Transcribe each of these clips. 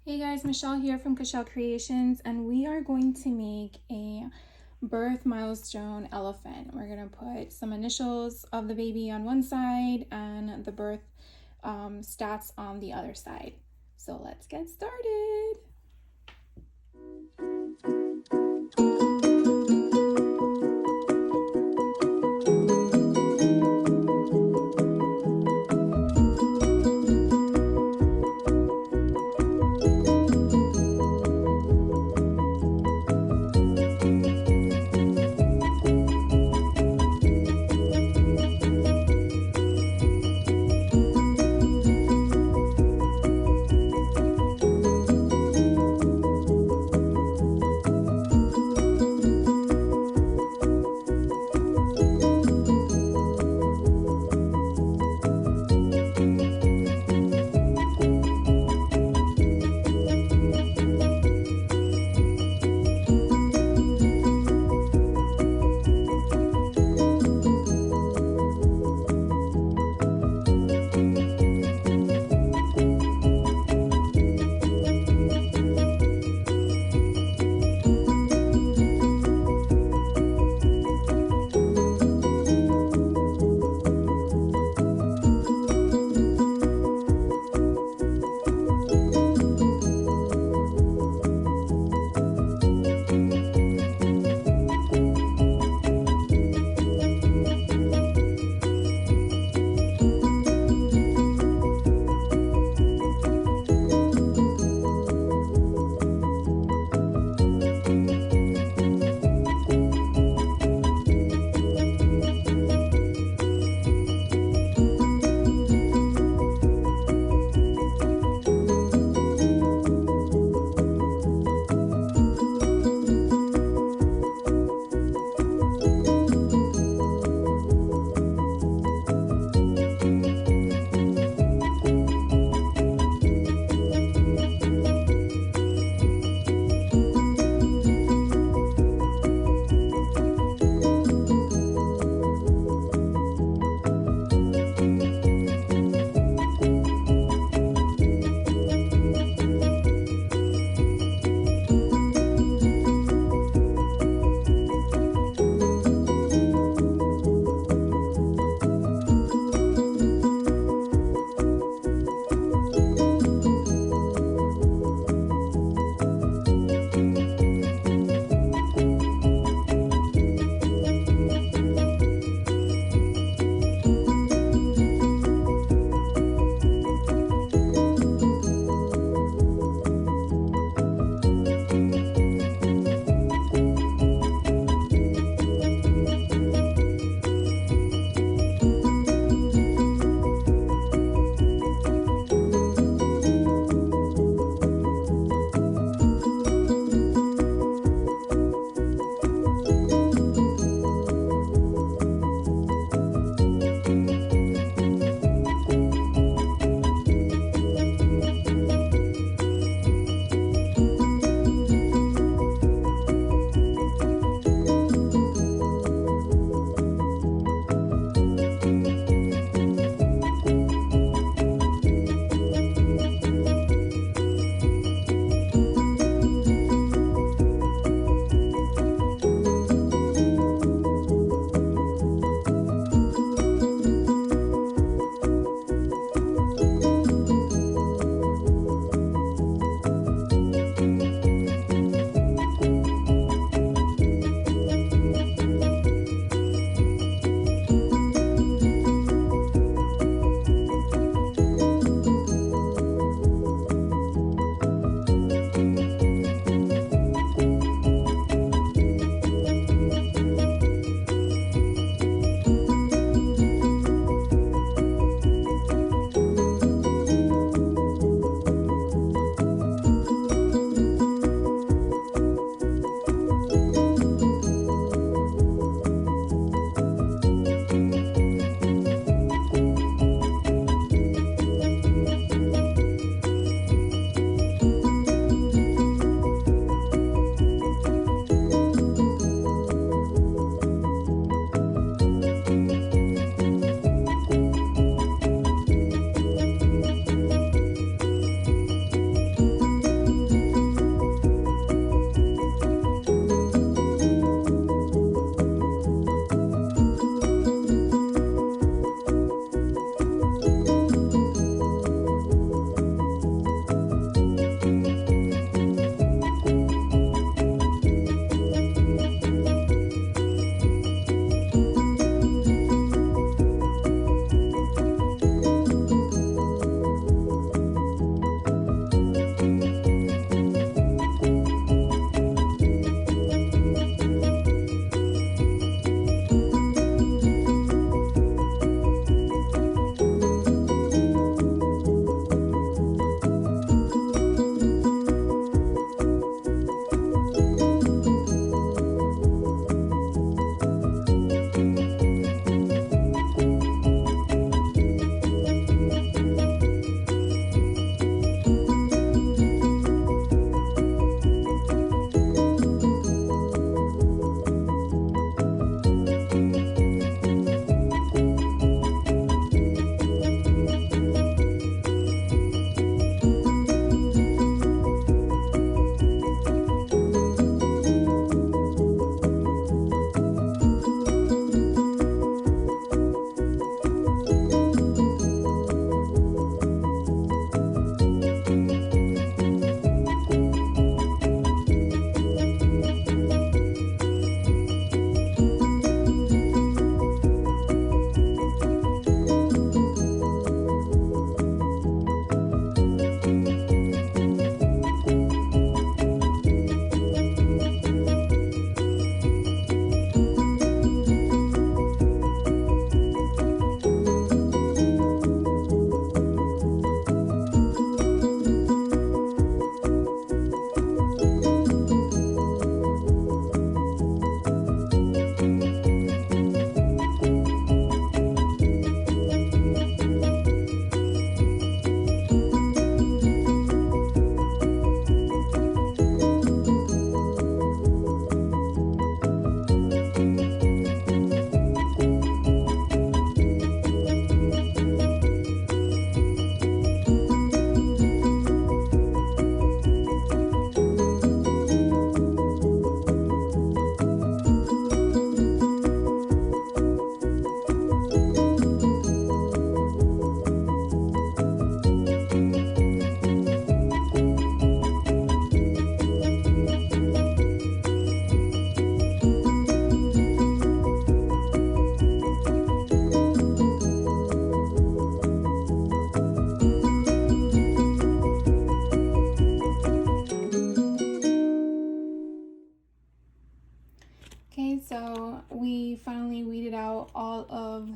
Hey guys, Michelle here from Michelle Creations, and we are going to make a birth milestone elephant. We're going to put some initials of the baby on one side and the birth stats on the other side. So let's get started.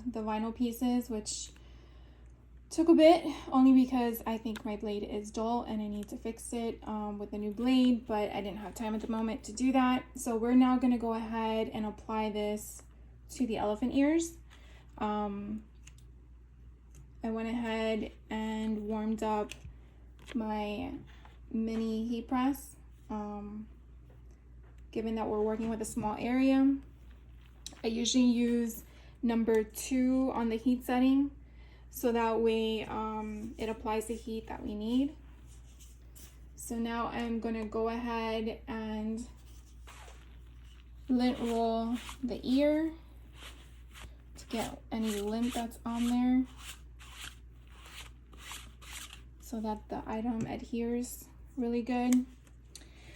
the vinyl pieces, which took a bit, only because I think my blade is dull and I need to fix it with a new blade, but I didn't have time at the moment to do that. So we're now going to go ahead and apply this to the elephant ears. I went ahead and warmed up my mini heat press. Given that we're working with a small area, I usually use number 2 on the heat setting, so that way it applies the heat that we need. So now I'm gonna go ahead and lint roll the ear to get any lint that's on there so that the item adheres really good.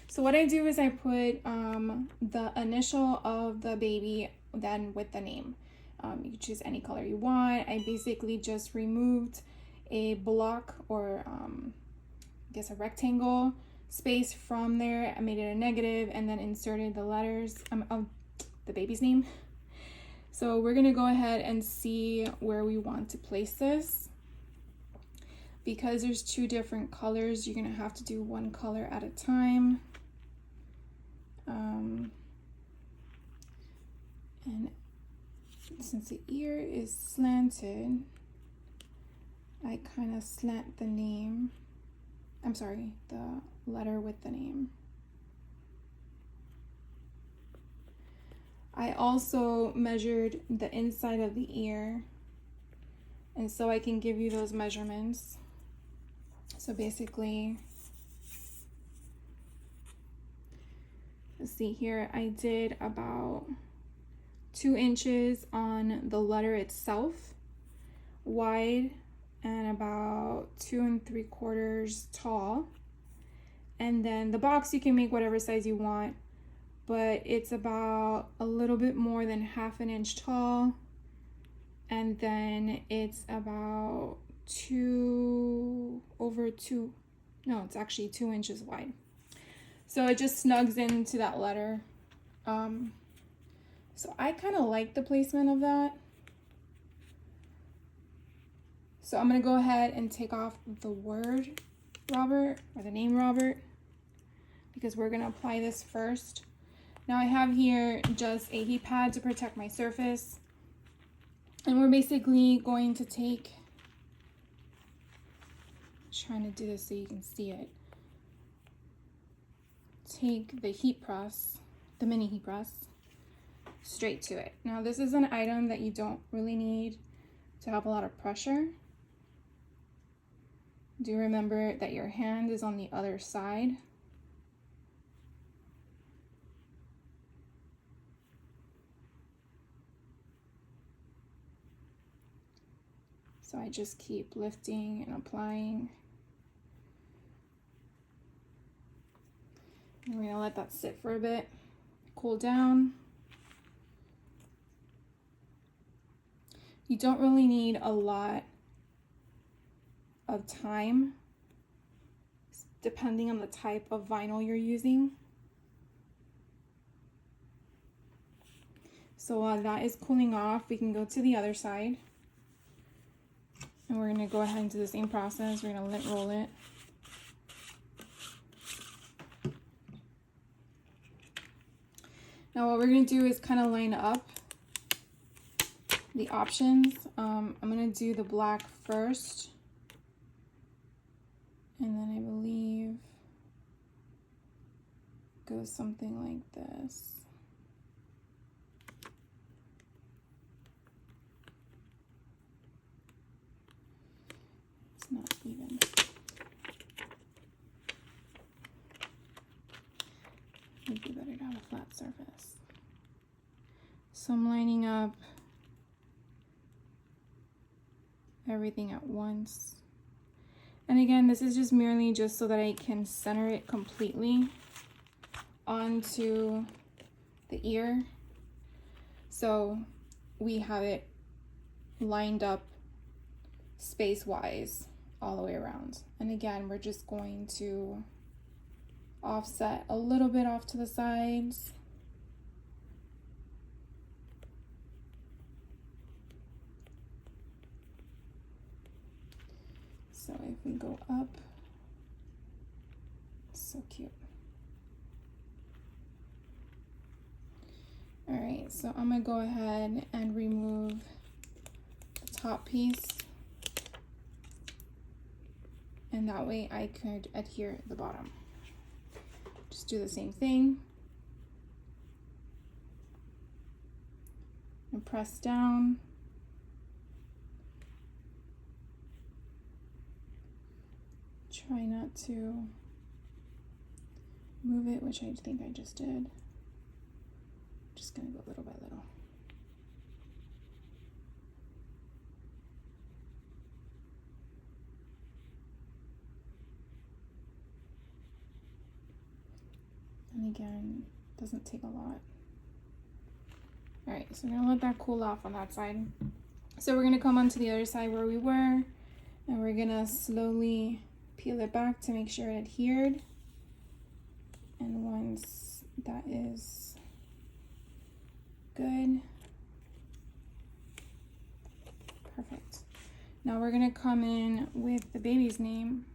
So what I do is I put the initial of the baby, then with the name. You can choose any color you want. I basically just removed a block, or I guess a rectangle space from there. I made it a negative and then inserted the letters of the baby's name. So we're gonna go ahead and see where we want to place this. Because there's 2 different colors, you're gonna have to do one color at a time. And since the ear is slanted, I kind of slant the name. I'm sorry, the letter with the name. I also measured the inside of the ear, and so I can give you those measurements. So basically, let's see here, I did about 2 inches on the letter itself, wide, and about 2 3/4 tall. And then the box, you can make whatever size you want, but it's about a little bit more than 1/2 inch tall. And then it's about it's actually 2 inches wide. So it just snugs into that letter. So I kind of like the placement of that. So I'm gonna go ahead and take off the word Robert, or the name Robert, because we're gonna apply this first. Now I have here just a heat pad to protect my surface. And we're basically going to take, trying to do this so you can see it. Take the heat press, the mini heat press, straight to it. Now this is an item that you don't really need to have a lot of pressure. Do remember that your hand is on the other side. So I just keep lifting and applying. And we're gonna let that sit for a bit, cool down. You don't really need a lot of time, depending on the type of vinyl you're using. So while that is cooling off, we can go to the other side. And we're gonna go ahead and do the same process. We're gonna lint roll it. Now what we're gonna do is kind of line up the options. I'm gonna do the black first. And then I believe goes something like this. It's not even. It'd be better to have a flat surface. So I'm lining up everything at once. And again, this is just merely just so that I can center it completely onto the ear. So we have it lined up space-wise all the way around. And again, we're just going to offset a little bit off to the sides. So if we go up, so cute. All right, so I'm gonna go ahead and remove the top piece, and that way I could adhere the bottom. Just do the same thing and press down. Try not to move it, which I think I just did. Just gonna go little by little. And again, doesn't take a lot. All right, so we're gonna let that cool off on that side. So we're gonna come onto the other side where we were, and we're gonna slowly peel it back to make sure it adhered. And once that is good, perfect. Now we're gonna come in with the baby's name.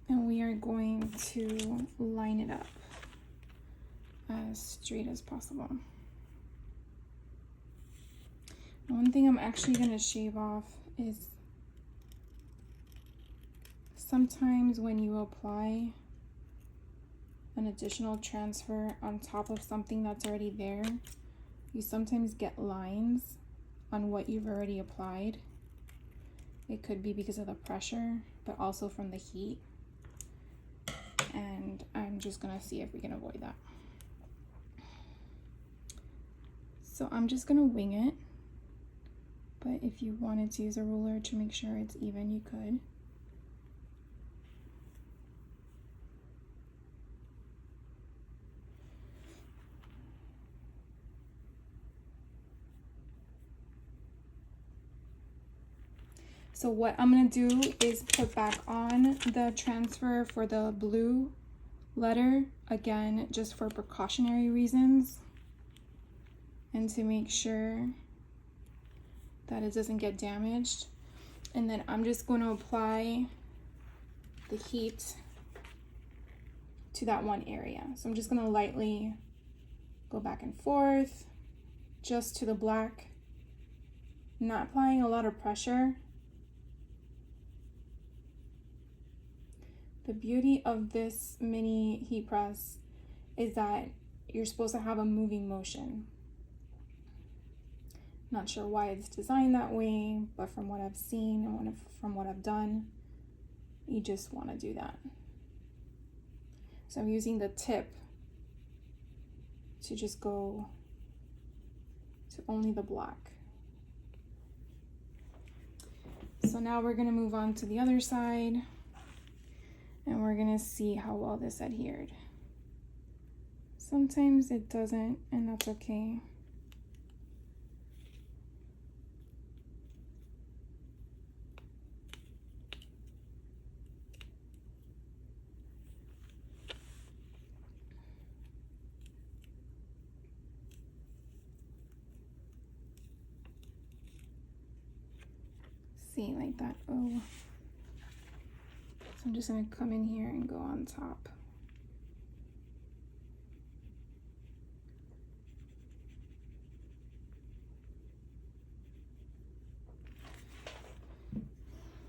And we are going to line it up as straight as possible. One thing I'm actually gonna shave off is sometimes when you apply an additional transfer on top of something that's already there, you sometimes get lines on what you've already applied. It could be because of the pressure, but also from the heat. And I'm just gonna see if we can avoid that. So I'm just gonna wing it, but if you wanted to use a ruler to make sure it's even, you could. So what I'm gonna do is put back on the transfer for the blue letter, again, just for precautionary reasons and to make sure that it doesn't get damaged. And then I'm just going to apply the heat to that one area. So I'm just going to lightly go back and forth just to the black, not applying a lot of pressure. The beauty of this mini heat press is that you're supposed to have a moving motion. Not sure why it's designed that way, but from what I've seen and from what I've done, you just want to do that. So I'm using the tip to just go to only the black. So now we're going to move on to the other side. And we're gonna see how well this adhered. Sometimes it doesn't, and that's okay. See, like that. Oh. So I'm just gonna come in here and go on top.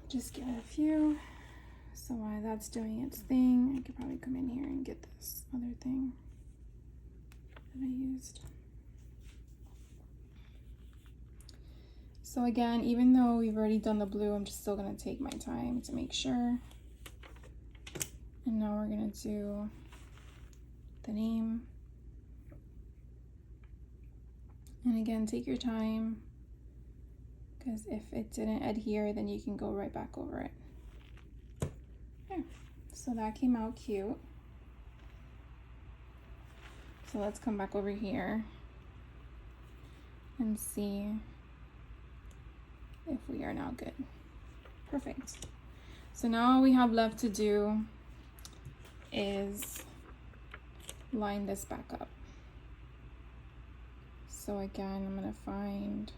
Just get a few. So while that's doing its thing, I could probably come in here and get this other thing that I used. So again, even though we've already done the blue, I'm just still gonna take my time to make sure. And now we're gonna do the name. And again, take your time, because if it didn't adhere, then you can go right back over it. Okay, so that came out cute. So let's come back over here and see if we are now good. Perfect. So now all we have left to do is line this back up. So again, I'm gonna find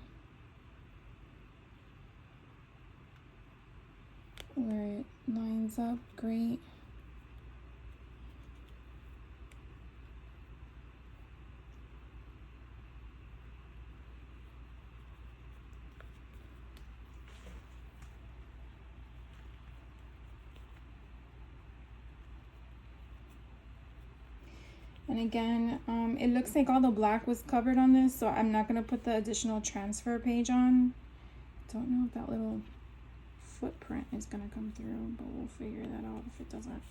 where it lines up great. And again, it looks like all the black was covered on this, so I'm not going to put the additional transfer page on. Don't know if that little footprint is going to come through, but we'll figure that out if it doesn't.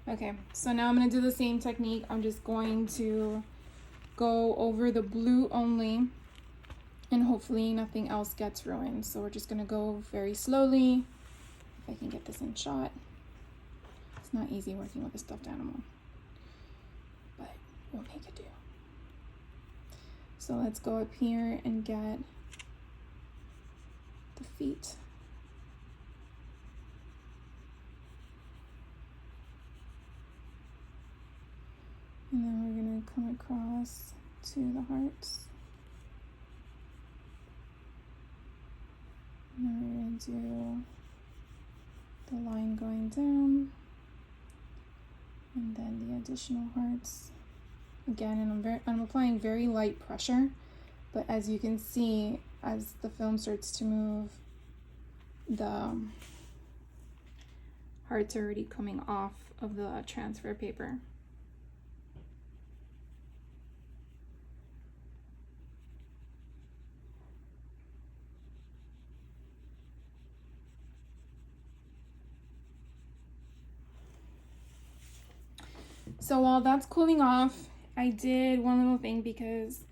Okay, so now I'm going to do the same technique. I'm just going to go over the blue only, and hopefully nothing else gets ruined. So we're just going to go very slowly. If I can get this in shot. It's not easy working with a stuffed animal, but we'll make it do. So let's go up here and get the feet. And then we're going to come across to the hearts. And then we're going to do the line going down. And then the additional hearts. Again, and I'm applying very light pressure. But as you can see, as the film starts to move, the hearts are already coming off of the transfer paper. So while that's cooling off, I did one little thing because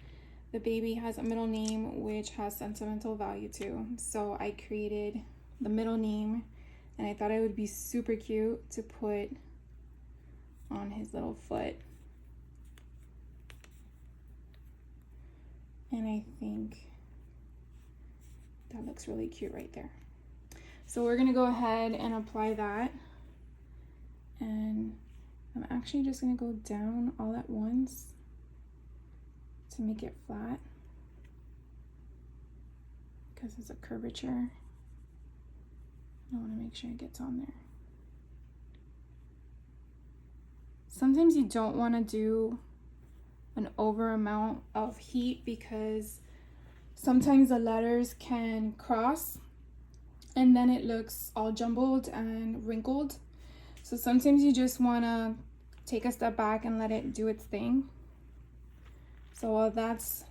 the baby has a middle name which has sentimental value too. So I created the middle name, and I thought it would be super cute to put on his little foot. And I think that looks really cute right there. So we're gonna go ahead and apply that, and I'm actually just going to go down all at once to make it flat because it's a curvature. I want to make sure it gets on there. Sometimes you don't want to do an over amount of heat because sometimes the letters can cross and then it looks all jumbled and wrinkled. So sometimes you just want to take a step back and let it do its thing. So while that's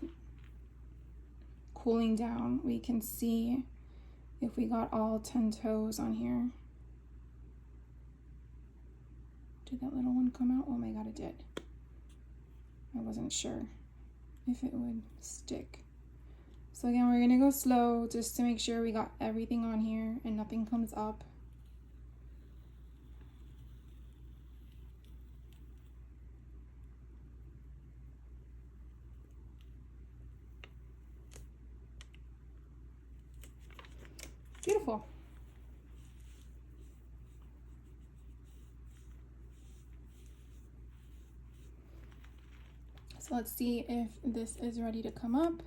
cooling down, we can see if we got all 10 toes on here. Did that little one come out? Oh my God, it did. I wasn't sure if it would stick. So again, we're gonna go slow just to make sure we got everything on here and nothing comes up. Beautiful. So let's see if this is ready to come up.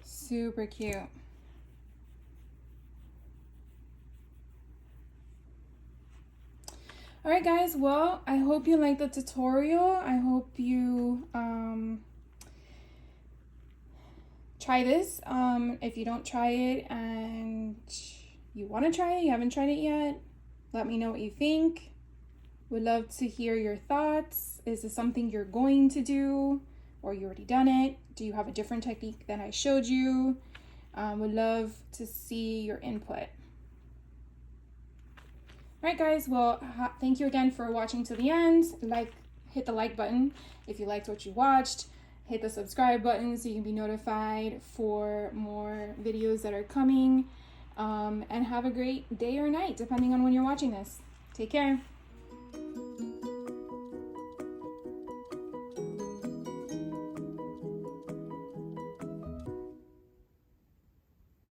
Super cute. Alright guys, well, I hope you liked the tutorial. I hope you try this. If you don't try it and you want to try it, you haven't tried it yet, let me know what you think. Would love to hear your thoughts. Is this something you're going to do, or you already done it? Do you have a different technique than I showed you? Would love to see your input. All right guys, well, thank you again for watching to the end. Hit the like button if you liked what you watched. Hit the subscribe button so you can be notified for more videos that are coming. And have a great day or night, depending on when you're watching this. Take care.